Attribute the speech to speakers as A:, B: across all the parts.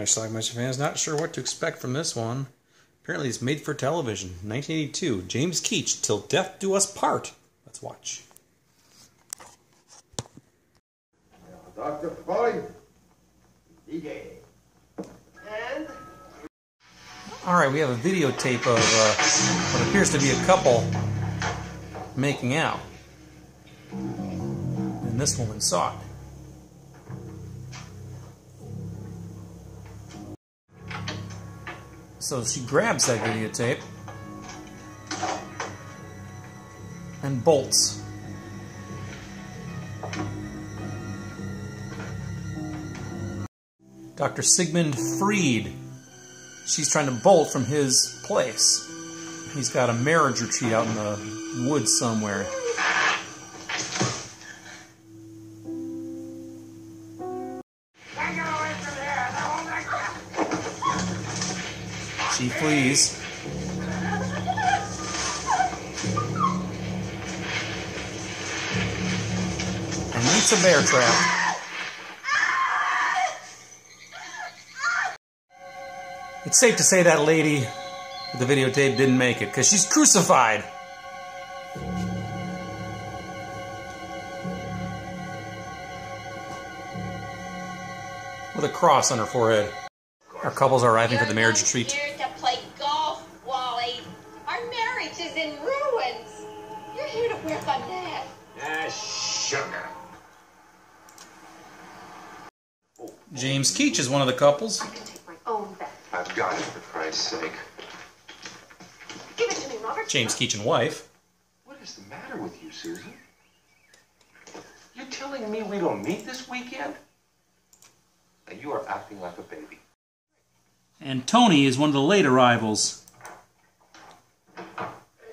A: Alright, Schlockmeister fans, not sure what to expect from this one. Apparently it's made for television. 1982, James Keach, Till Death Do Us Part. Let's watch.
B: Dr. Floyd, DJ. And?
A: Alright, we have a videotape of what appears to be a couple making out. And this woman saw it. So she grabs that videotape and bolts. Dr. Sigmund Freed. She's trying to bolt from his place. He's got a marriage retreat out in the woods somewhere. She flees. And meets a bear trap. It's safe to say that lady with the videotape didn't make it, because she's crucified. With a cross on her forehead. Our couples are arriving for the marriage retreat.
C: You're here to play golf, Wally. Our marriage is in ruins. You're here to work on that.
B: Sugar.
A: James Keach is one of the couples.
C: I can take my own bet.
B: I've got it, for Christ's sake.
C: Give it to me, Robert.
A: James Keach and wife.
B: What is the matter with you, Susan? You're telling me we don't meet this weekend? Now you are acting like a baby.
A: And Tony is one of the late arrivals.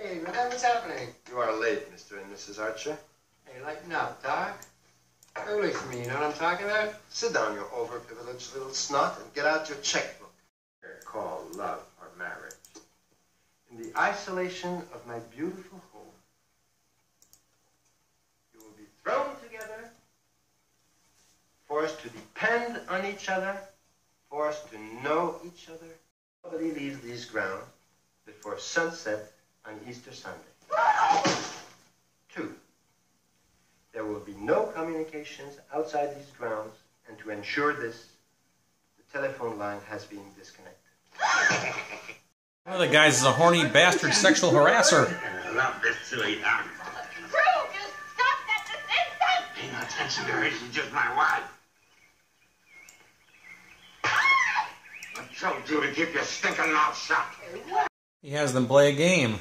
D: Hey, madame, what's happening?
B: You are late, Mr. and Mrs. Archer.
D: Hey, lighten up, Doc. Early for me, you know what I'm talking about?
B: Sit down, you overprivileged little snot, and get out your checkbook. Call love or marriage. In the isolation of my beautiful home, you will be thrown together, forced to depend on each other, forced to know each other. Nobody leaves these grounds before sunset on Easter Sunday. 2, there will be no communications outside these grounds, and to ensure this, the telephone line has been disconnected.
A: One of the guys is a horny bastard sexual harasser.
E: I love this sweetheart.
C: Drew, you stop that this instant!
E: Pay no attention to her, she's just my wife. I told you to keep your stinking mouth shut.
A: He has them play a game.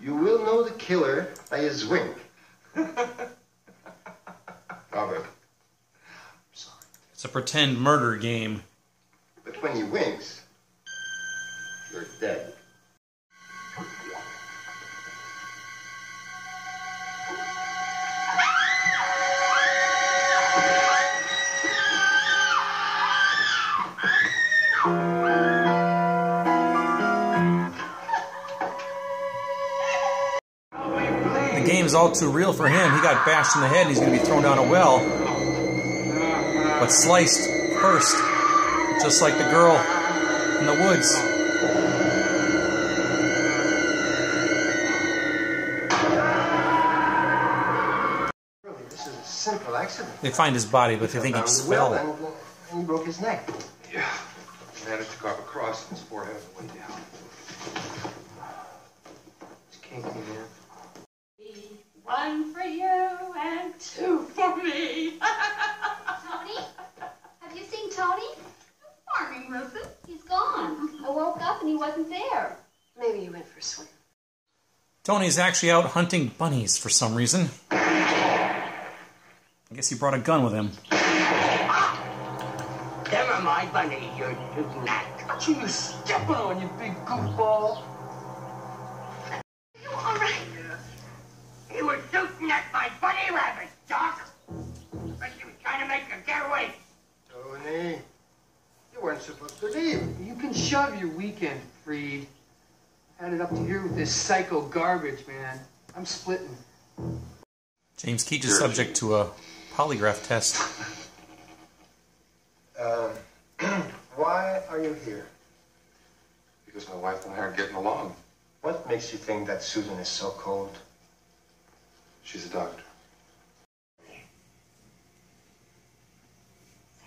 B: You will know the killer by his wink. Robert, I'm sorry.
A: It's a pretend murder game.
B: But when he winks, you're dead.
A: The game's all too real for him. He got bashed in the head and he's going to be thrown down a well. But sliced first, just like the girl in the woods.
B: Really, this is a simple accident.
A: They find his body, but they think he just fell.
B: And he broke his neck.
F: Yeah, he managed to carve a cross on his forehead on the way down.
B: It's kinky, man.
C: 1 for you and 2 for me.
G: Tony? Have you seen Tony?
C: Morning, Rufus.
G: He's gone. I woke up and he wasn't there.
C: Maybe you went for a swim.
A: Tony's actually out hunting bunnies for some reason. I guess he brought a gun with him.
E: Them are my bunny, you shooting at.
D: What you stepping on, you big goofball?
C: You all right?
E: He was shooting at my bunny rabbit, Doc. But he was trying to make a getaway.
B: Tony, you weren't supposed to leave.
D: You can shove your weekend, Freed. Had it up to here with this psycho garbage, man. I'm splitting.
A: James Keach is subject to a polygraph test.
B: are you here?
F: Because my wife and I aren't getting along.
B: What makes you think that Susan is so cold?
F: She's a doctor.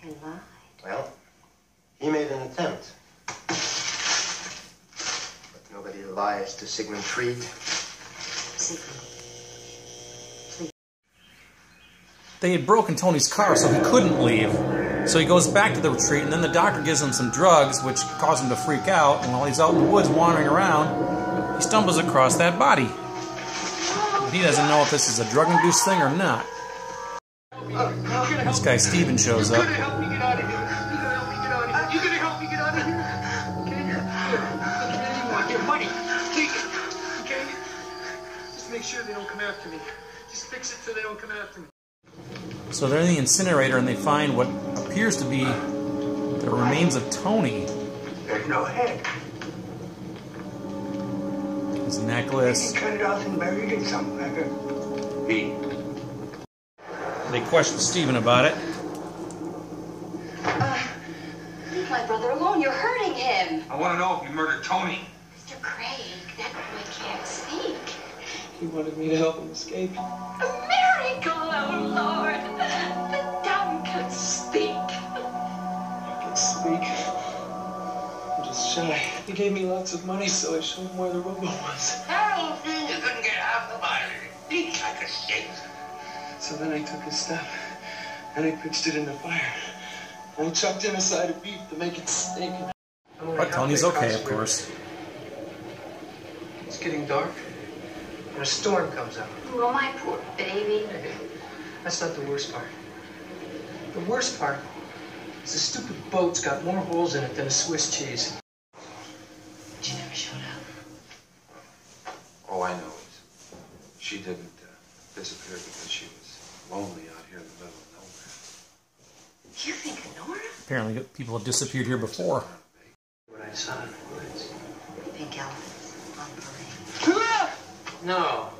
C: They lie.
B: Well, he made an attempt. But nobody lies to Sigmund Freud.
A: They had broken Tony's car, so he couldn't leave. So he goes back to the retreat, and then the doctor gives him some drugs, which cause him to freak out. And while he's out in the woods wandering around, he stumbles across that body. He doesn't know if this is a drug-induced thing or not. This guy Steven shows up.
D: You're gonna help me get out of here. You're gonna help me get out of here. You're gonna help me get out of here. Okay? Here. Look at you want. Your money. Take it. Okay? Just make sure they don't come after me. Just fix it so they don't come after me.
A: So they're in the incinerator, and they find what appears to be the remains of Tony.
E: There's no head.
A: His necklace.
E: He cut it off and buried it somewhere. Me.
A: They question Steven about it.
C: Leave my brother alone. You're hurting him.
E: I want to know if you murdered Tony.
C: Mr. Craig, that boy can't speak.
D: He wanted me to help him escape.
C: A miracle, oh Lord. The dumb can speak.
D: I can speak. I'm just shy. He gave me lots of money, so I showed him where the rowboat was.
E: I don't think you couldn't get half the body. Speak like a saint.
D: So then I took his stuff, and I pitched it in the fire. And I chucked in a side of beef to make it stink.
A: But Tony's okay, of course.
D: It's getting dark, and a storm comes up.
C: Oh, my poor baby.
D: That's not the worst part. The worst part is the stupid boat's got more holes in it than a Swiss cheese.
C: She never showed up.
F: Oh, I know it. She didn't disappear because she was lonely out here in the middle of nowhere.
C: You think of Nora?
A: Apparently people have disappeared here before.
D: What I saw in the woods.
C: Pink elephants on parade.
D: No.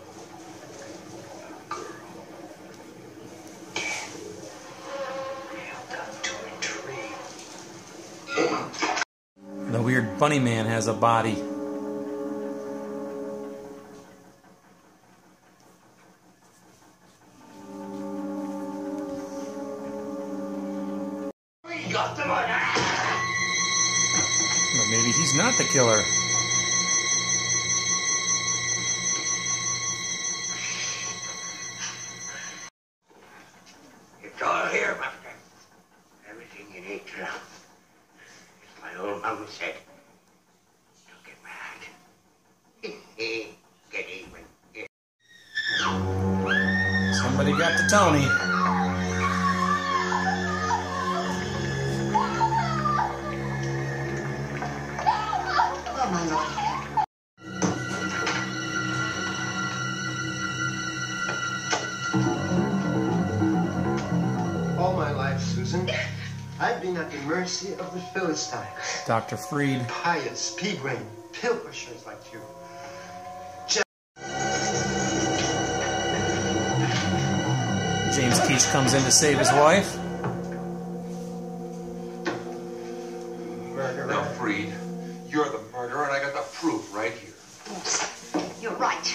D: Nailed up to a tree.
A: The weird bunny man has a body.
E: We got the money.
A: But maybe he's not the killer.
E: It's all here, my friend. Everything you need to know. As my old mama said, don't get mad. Get even.
A: Somebody got to Tony.
C: Oh, my Lord.
B: All my life, Susan, I've been at the mercy of the Philistines.
A: Dr. Freed.
B: Pious, pea-brain, pill-pushers like you.
A: James Keach comes in to save his wife.
B: Murderer.
F: Now, Freed, you're the murderer, and I got the proof right here.
C: Yes, you're right.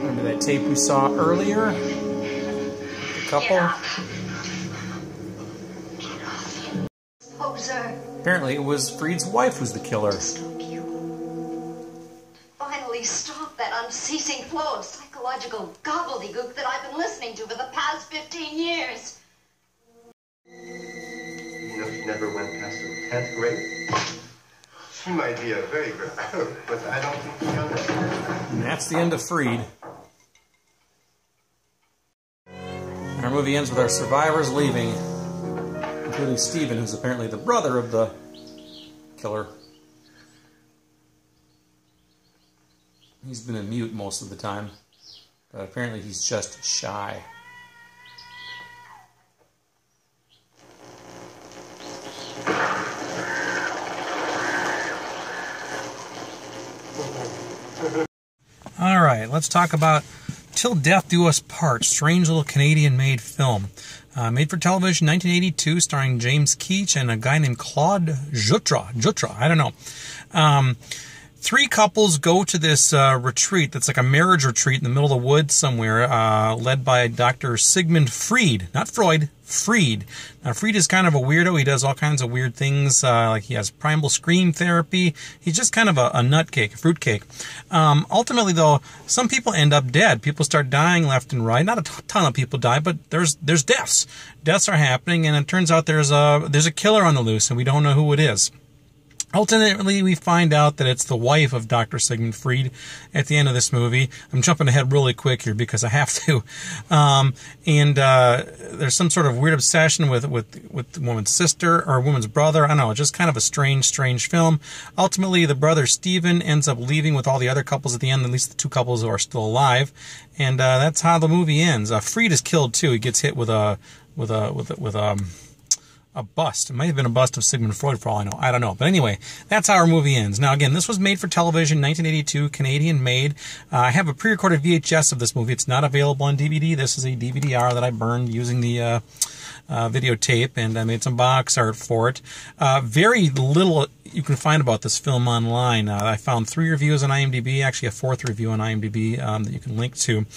A: Remember that tape we saw earlier? The couple?
C: Poser.
A: Apparently it was Freed's wife who's the killer.
C: Stop you. Finally stop that unceasing flow of psychological gobbledygook that I've been listening to for the past 15 years.
B: You know, she never went past the 10th grade. She might be a very good cook, but I don't think she understands.
A: And that's the end of Freed. And our movie ends with our survivors leaving, including Steven, who's apparently the brother of the killer. He's been a mute most of the time, but apparently he's just shy. All right, let's talk about Till Death Do Us Part, strange little Canadian-made film. Made for television, 1982, starring James Keach and a guy named Claude Jutra, I don't know. Three couples go to this retreat that's like a marriage retreat in the middle of the woods somewhere, led by Dr. Sigmund Freud. Not Freud, Freud. Now, Freud is kind of a weirdo. He does all kinds of weird things, like he has primal scream therapy. He's just kind of a nutcake, a fruitcake. Ultimately, though, some people end up dead. People start dying left and right. Not a ton of people die, but there's deaths. Deaths are happening, and it turns out there's a killer on the loose, and we don't know who it is. Ultimately, we find out that it's the wife of Dr. Sigmund Freud at the end of this movie. I'm jumping ahead really quick here because I have to. There's some sort of weird obsession with the woman's sister or woman's brother. I don't know, just kind of a strange film. Ultimately, the brother Stephen ends up leaving with all the other couples at the end, at least the two couples who are still alive. And that's how the movie ends. Freud is killed too. He gets hit with a bust. It might have been a bust of Sigmund Freud for all I know. I don't know. But anyway, that's how our movie ends. Now, again, this was made for television, 1982, Canadian-made. I have a pre-recorded VHS of this movie. It's not available on DVD. This is a DVD-R that I burned using the videotape, and I made some box art for it. Very little you can find about this film online. I found 3 reviews on IMDb, actually a 4th review on IMDb that you can link to.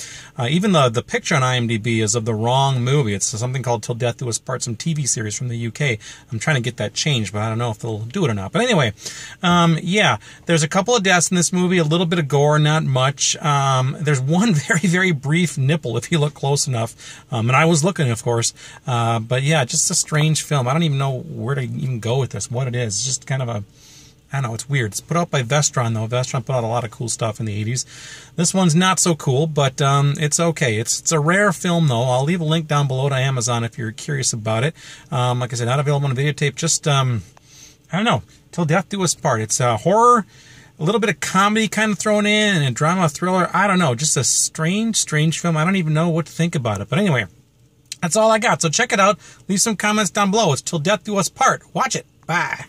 A: Even the picture on IMDb is of the wrong movie. It's something called Till Death Do Us Part, some TV series from the UK. I'm trying to get that changed, but I don't know if they'll do it or not. But anyway, yeah, there's a couple of deaths in this movie, a little bit of gore, not much. There's one very, very brief nipple if you look close enough. And I was looking, of course. But yeah, just a strange film. I don't even know where to even go with this, what it is. It's just kind of a, I don't know, it's weird. It's put out by Vestron, though. Vestron put out a lot of cool stuff in the 80s. This one's not so cool, but it's okay. It's a rare film, though. I'll leave a link down below to Amazon if you're curious about it. Like I said, not available on videotape. Just, I don't know, Till Death Do Us Part. It's horror, a little bit of comedy kind of thrown in, and a drama thriller. I don't know, just a strange film. I don't even know what to think about it. But anyway, that's all I got. So check it out. Leave some comments down below. It's Till Death Do Us Part. Watch it. Bye.